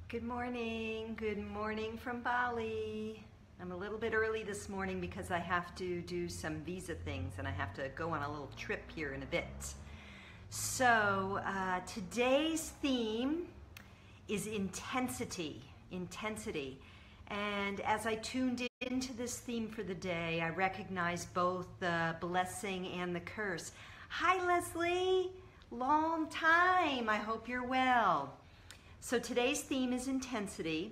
Good morning from Bali. I'm a little bit early this morning because I have to do some visa things and I have to go on a little trip here in a bit. So today's theme is intensity. And as I tuned into this theme for the day, I recognized both the blessing and the curse. Hi Leslie, long time, I hope you're well. So today's theme is intensity,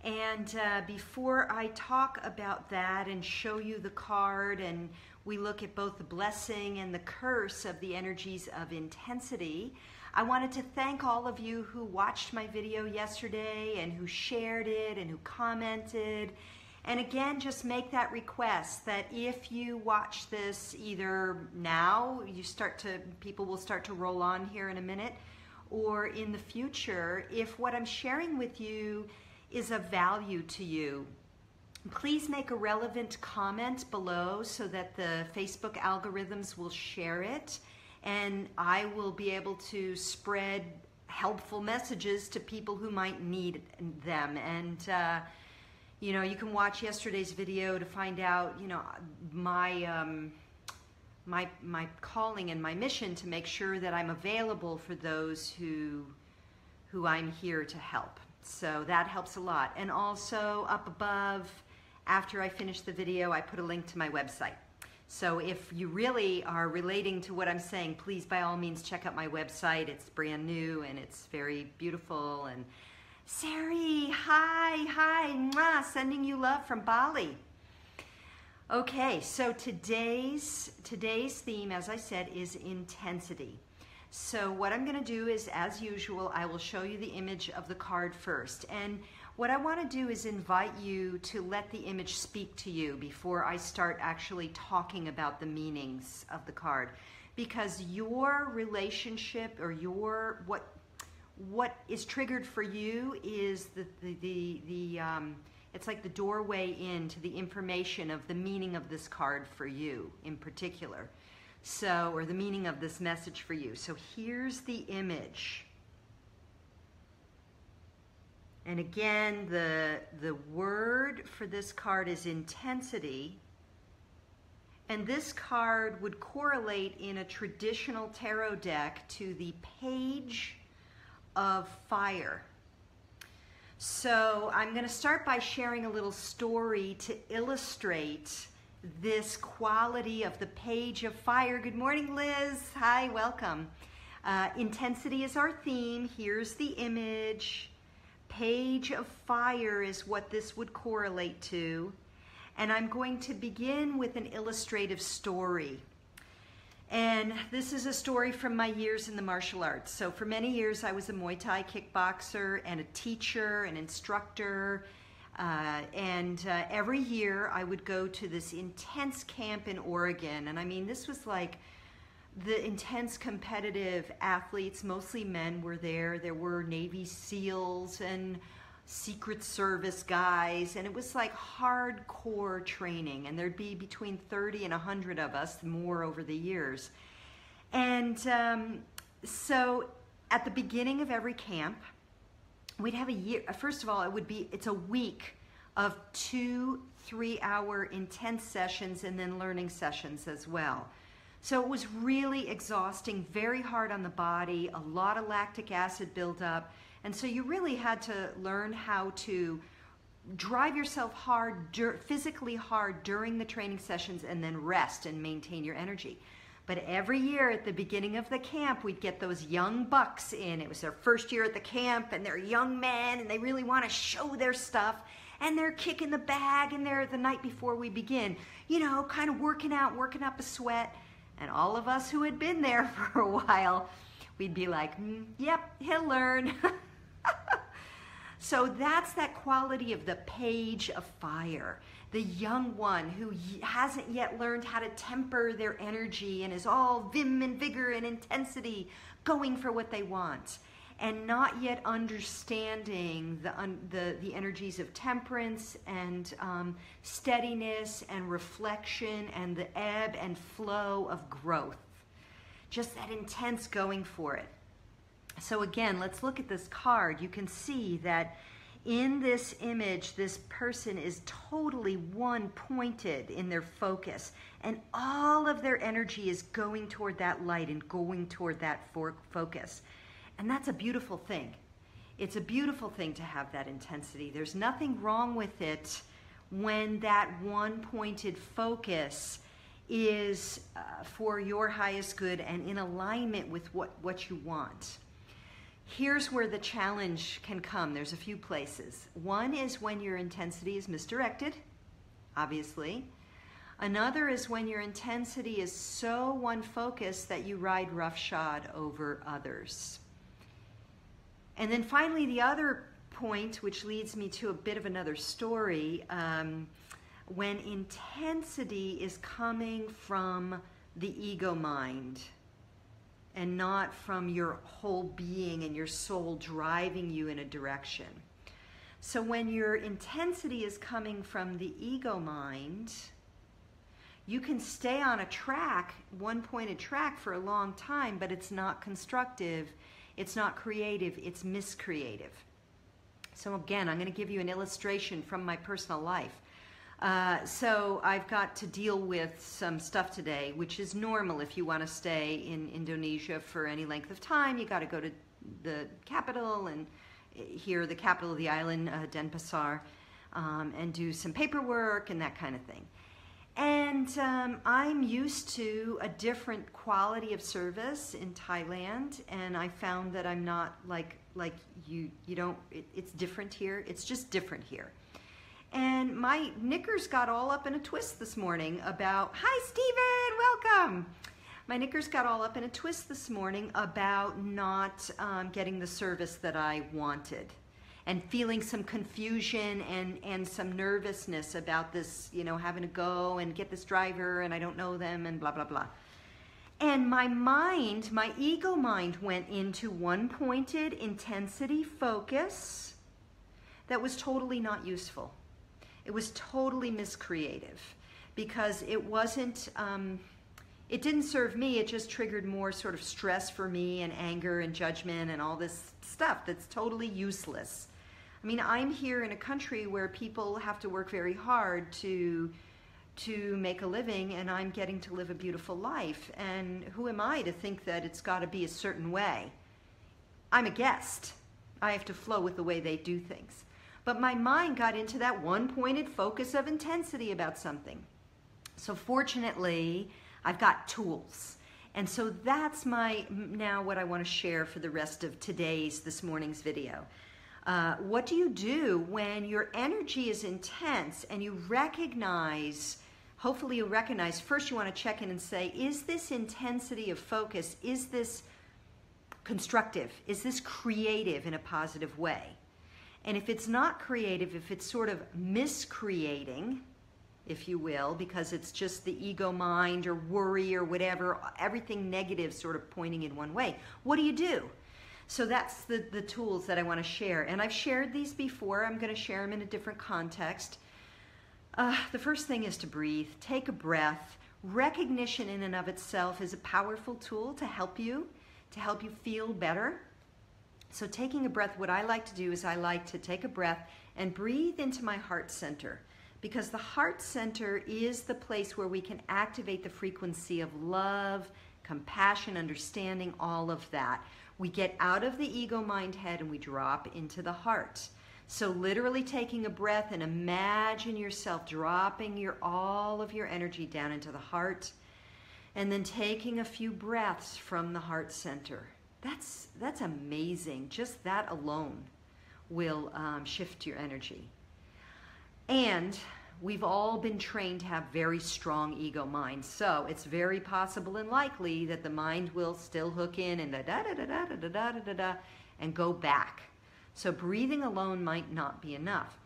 and before I talk about that and show you the card and we look at both the blessing and the curse of the energies of intensity, I wanted to thank all of you who watched my video yesterday and who shared it and who commented. And again, just make that request that if you watch this either now, people will start to roll on here in a minute, or in the future, if what I'm sharing with you is of value to you, please make a relevant comment below so that the Facebook algorithms will share it and I will be able to spread helpful messages to people who might need them. And you know, you can watch yesterday's video to find out, you know, my calling and my mission to make sure that I'm available for those who I'm here to help. So that helps a lot. And also up above, after I finish the video, I put a link to my website. So if you really are relating to what I'm saying, please by all means check out my website. It's brand new and it's very beautiful. And Sari, hi, mwah, sending you love from Bali. Okay, so today's theme, as I said, is intensity. So what I'm going to do is, as usual, I will show you the image of the card first. And what I want to do is invite you to let the image speak to you before I start actually talking about the meanings of the card. Because your relationship or what is triggered for you is it's like the doorway into the information of the meaning of this card for you in particular. So, or the meaning of this message for you. So here's the image. And again, the word for this card is intensity. And this card would correlate in a traditional tarot deck to the page of fire. So I'm going to start by sharing a little story to illustrate this quality of the page of fire. Good morning, Liz. Hi, welcome. Intensity is our theme. Here's the image. Page of fire is what this would correlate to. And I'm going to begin with an illustrative story. And this is a story from my years in the martial arts. So for many years, I was a Muay Thai kickboxer and a teacher, an instructor. Every year I would go to this intense camp in Oregon. And I mean, this was like the intense competitive athletes, mostly men were there. There were Navy SEALs and Secret Service guys, and it was like hardcore training, and there'd be between 30 and 100 of us, more over the years. And so at the beginning of every camp, we'd have a year. First of all, it's a week of 2 3-hour intense sessions and then learning sessions as well. So it was really exhausting, very hard on the body, a lot of lactic acid buildup. And so you really had to learn how to drive yourself hard, physically hard during the training sessions and then rest and maintain your energy. But every year at the beginning of the camp, we'd get those young bucks in. It was their first year at the camp and they're young men and they really want to show their stuff. And they're kicking the bag and they're the night before we begin, you know, kind of working up a sweat. And all of us who had been there for a while, we'd be like, yep, he'll learn. So that's that quality of the page of fire. The young one who hasn't yet learned how to temper their energy and is all vim and vigor and intensity going for what they want. And not yet understanding the energies of temperance and steadiness and reflection and the ebb and flow of growth. Just that intense going for it. So again, let's look at this card. You can see that in this image, this person is totally one-pointed in their focus, and all of their energy is going toward that light and going toward that focus. And that's a beautiful thing. It's a beautiful thing to have that intensity. There's nothing wrong with it when that one-pointed focus is for your highest good and in alignment with what you want. Here's where the challenge can come. There's a few places. One is when your intensity is misdirected, obviously. Another is when your intensity is so one-focused that you ride roughshod over others. And then finally, the other point, which leads me to a bit of another story, when intensity is coming from the ego mind and not from your whole being and your soul driving you in a direction. So when your intensity is coming from the ego mind, you can stay on a track, one-pointed track for a long time, but it's not constructive, it's not creative, it's miscreative. So again, I'm going to give you an illustration from my personal life. So I've got to deal with some stuff today, which is normal if you want to stay in Indonesia for any length of time. You got to go to the capital, and here, the capital of the island, Denpasar, and do some paperwork and that kind of thing. And I'm used to a different quality of service in Thailand, and I found that I'm not like you don't, it's different here. It's just different here. And my knickers got all up in a twist this morning about, hi Stephen, welcome. My knickers got all up in a twist this morning about not getting the service that I wanted, and feeling some confusion and some nervousness about this, you know, having to go and get this driver and I don't know them and blah, blah, blah. And my mind, my ego mind went into one-pointed intensity focus that was totally not useful. It was totally miscreative because it wasn't, it didn't serve me. It just triggered more sort of stress for me and anger and judgment and all this stuff that's totally useless. I mean, I'm here in a country where people have to work very hard to make a living, and I'm getting to live a beautiful life. And who am I to think that it's got to be a certain way? I'm a guest. I have to flow with the way they do things. But my mind got into that one-pointed focus of intensity about something. So fortunately, I've got tools. And so that's now what I want to share for the rest of this morning's video. What do you do when your energy is intense and you recognize, hopefully you recognize, first you want to check in and say, is this intensity of focus, is this constructive? Is this creative in a positive way? And if it's not creative, if it's sort of miscreating, if you will, because it's just the ego mind or worry or whatever, everything negative sort of pointing in one way, what do you do? So that's the tools that I want to share. And I've shared these before. I'm going to share them in a different context. The first thing is to breathe. Take a breath. Recognition in and of itself is a powerful tool to help you feel better. So taking a breath, what I like to do is I like to take a breath and breathe into my heart center, because the heart center is the place where we can activate the frequency of love, compassion, understanding, all of that. We get out of the ego mind head and we drop into the heart. So literally taking a breath and imagine yourself dropping all of your energy down into the heart, and then taking a few breaths from the heart center. That's amazing. Just that alone will shift your energy. And we've all been trained to have very strong ego minds, so it's very possible and likely that the mind will still hook in and da-da-da-da-da-da-da-da-da and go back. So breathing alone might not be enough.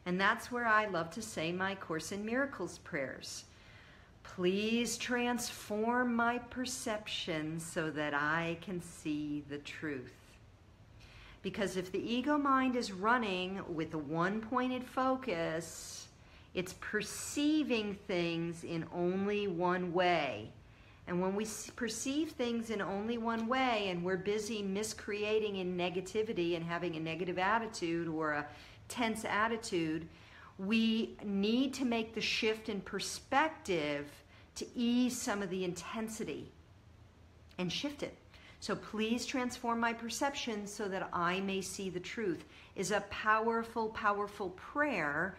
And that's where I love to say my Course in Miracles prayers. Please transform my perception so that I can see the truth. Because if the ego mind is running with a one-pointed focus, it's perceiving things in only one way. And when we perceive things in only one way and we're busy miscreating in negativity and having a negative attitude or a tense attitude, we need to make the shift in perspective to ease some of the intensity and shift it. So please transform my perception so that I may see the truth is a powerful, powerful prayer,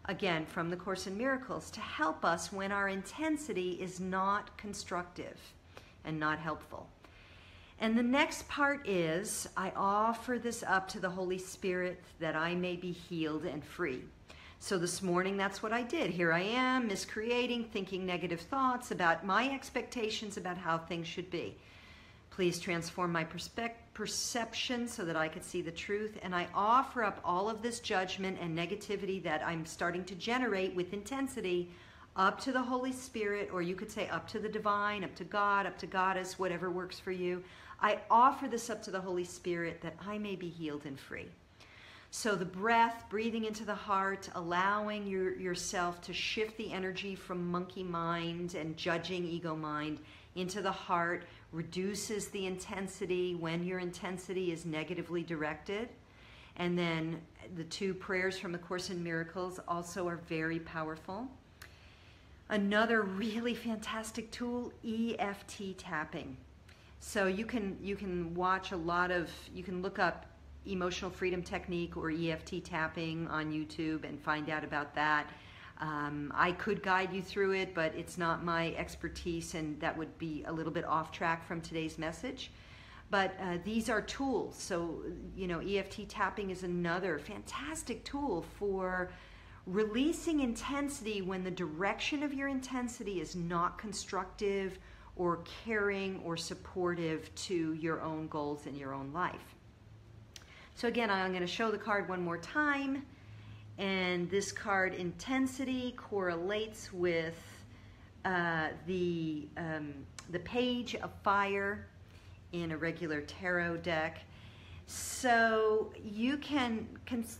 again, from the Course in Miracles, to help us when our intensity is not constructive and not helpful. And the next part is, I offer this up to the Holy Spirit that I may be healed and free. So this morning, that's what I did. Here I am, miscreating, thinking negative thoughts about my expectations about how things should be. Please transform my perception so that I could see the truth. And I offer up all of this judgment and negativity that I'm starting to generate with intensity up to the Holy Spirit, or you could say up to the divine, up to God, up to Goddess, whatever works for you. I offer this up to the Holy Spirit that I may be healed and free. So the breath, breathing into the heart, allowing yourself to shift the energy from monkey mind and judging ego mind into the heart, reduces the intensity when your intensity is negatively directed. And then the two prayers from A Course in Miracles also are very powerful. Another really fantastic tool, EFT tapping. So you can watch a lot of, you can look up Emotional Freedom Technique or EFT tapping on YouTube and find out about that. I could guide you through it, but it's not my expertise, and that would be a little bit off track from today's message. But these are tools. So, you know, EFT tapping is another fantastic tool for releasing intensity when the direction of your intensity is not constructive or caring or supportive to your own goals in your own life. So again, I'm going to show the card one more time. And this card, intensity, correlates with the page of fire in a regular tarot deck. So you can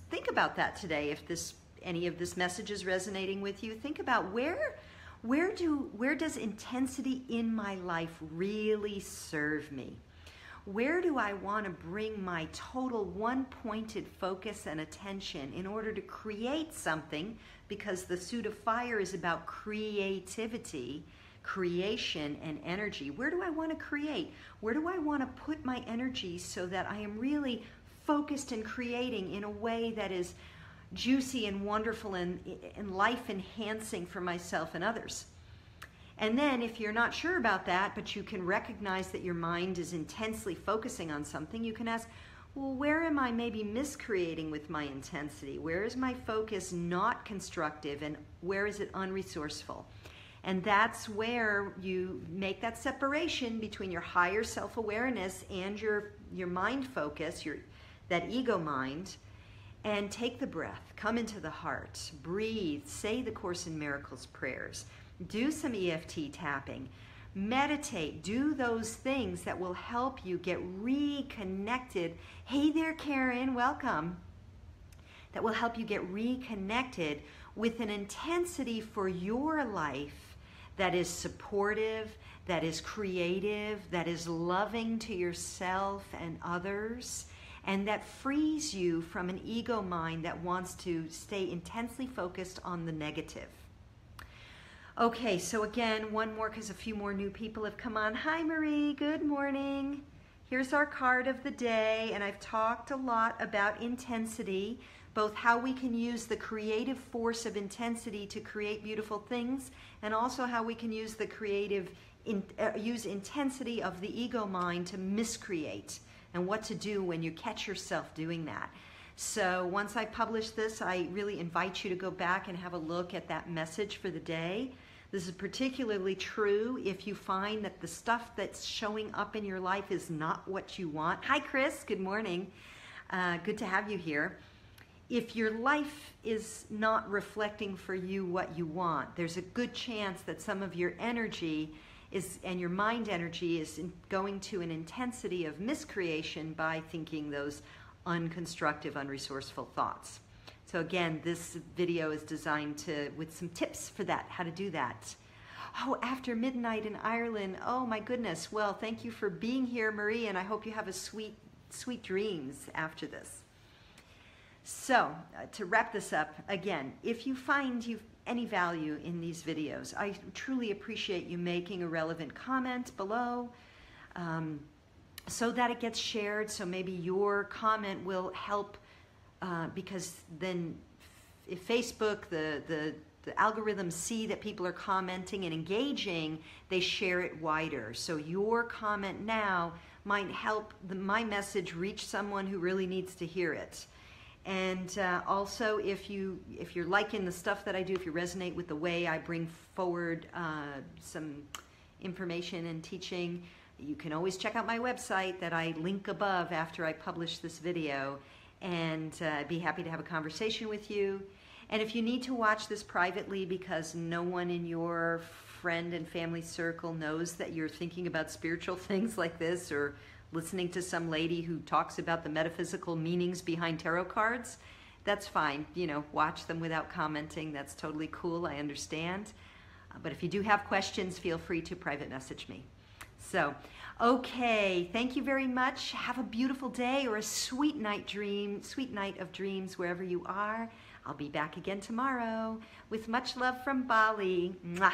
think about that today. If any of this message is resonating with you, think about where does intensity in my life really serve me? Where do I want to bring my total one-pointed focus and attention in order to create something? Because the suit of fire is about creativity, creation, and energy. Where do I want to create? Where do I want to put my energy so that I am really focused and creating in a way that is juicy and wonderful and life-enhancing for myself and others? And then if you're not sure about that, but you can recognize that your mind is intensely focusing on something, you can ask, well, where am I maybe miscreating with my intensity? Where is my focus not constructive, and where is it unresourceful? And that's where you make that separation between your higher self-awareness and your mind focus, that ego mind, and take the breath, come into the heart, breathe, say the Course in Miracles prayers, do some EFT tapping, meditate, do those things that will help you get reconnected. Hey there, Karen, welcome. That will help you get reconnected with an intensity for your life that is supportive, that is creative, that is loving to yourself and others, and that frees you from an ego mind that wants to stay intensely focused on the negative. Okay, so again, one more, because a few more new people have come on. Hi, Marie. Good morning. Here's our card of the day, and I've talked a lot about intensity, both how we can use the creative force of intensity to create beautiful things, and also how we can use the use intensity of the ego mind to miscreate, and what to do when you catch yourself doing that. So once I publish this, I really invite you to go back and have a look at that message for the day. This is particularly true if you find that the stuff that's showing up in your life is not what you want. Hi, Chris. Good morning. Good to have you here. If your life is not reflecting for you what you want, there's a good chance that some of your energy and your mind energy is going to an intensity of miscreation by thinking those unconstructive, unresourceful thoughts. So again, this video is designed with some tips for that, how to do that. Oh, after midnight in Ireland. Oh my goodness. Well, thank you for being here, Marie, and I hope you have a sweet, sweet dreams after this. So, to wrap this up, again, if you find you've any value in these videos, I truly appreciate you making a relevant comment below so that it gets shared, so maybe your comment will help because then if Facebook, the algorithms see that people are commenting and engaging, they share it wider. So your comment now might help my message reach someone who really needs to hear it. And also, if you're liking the stuff that I do, if you resonate with the way I bring forward some information and teaching, you can always check out my website that I link above after I publish this video, and I'd be happy to have a conversation with you. And if you need to watch this privately because no one in your friend and family circle knows that you're thinking about spiritual things like this, or listening to some lady who talks about the metaphysical meanings behind tarot cards, that's fine. You know, watch them without commenting. That's totally cool. I understand. But if you do have questions, feel free to private message me. So, okay, thank you very much. Have a beautiful day or a sweet night of dreams wherever you are. I'll be back again tomorrow with much love from Bali. Mwah.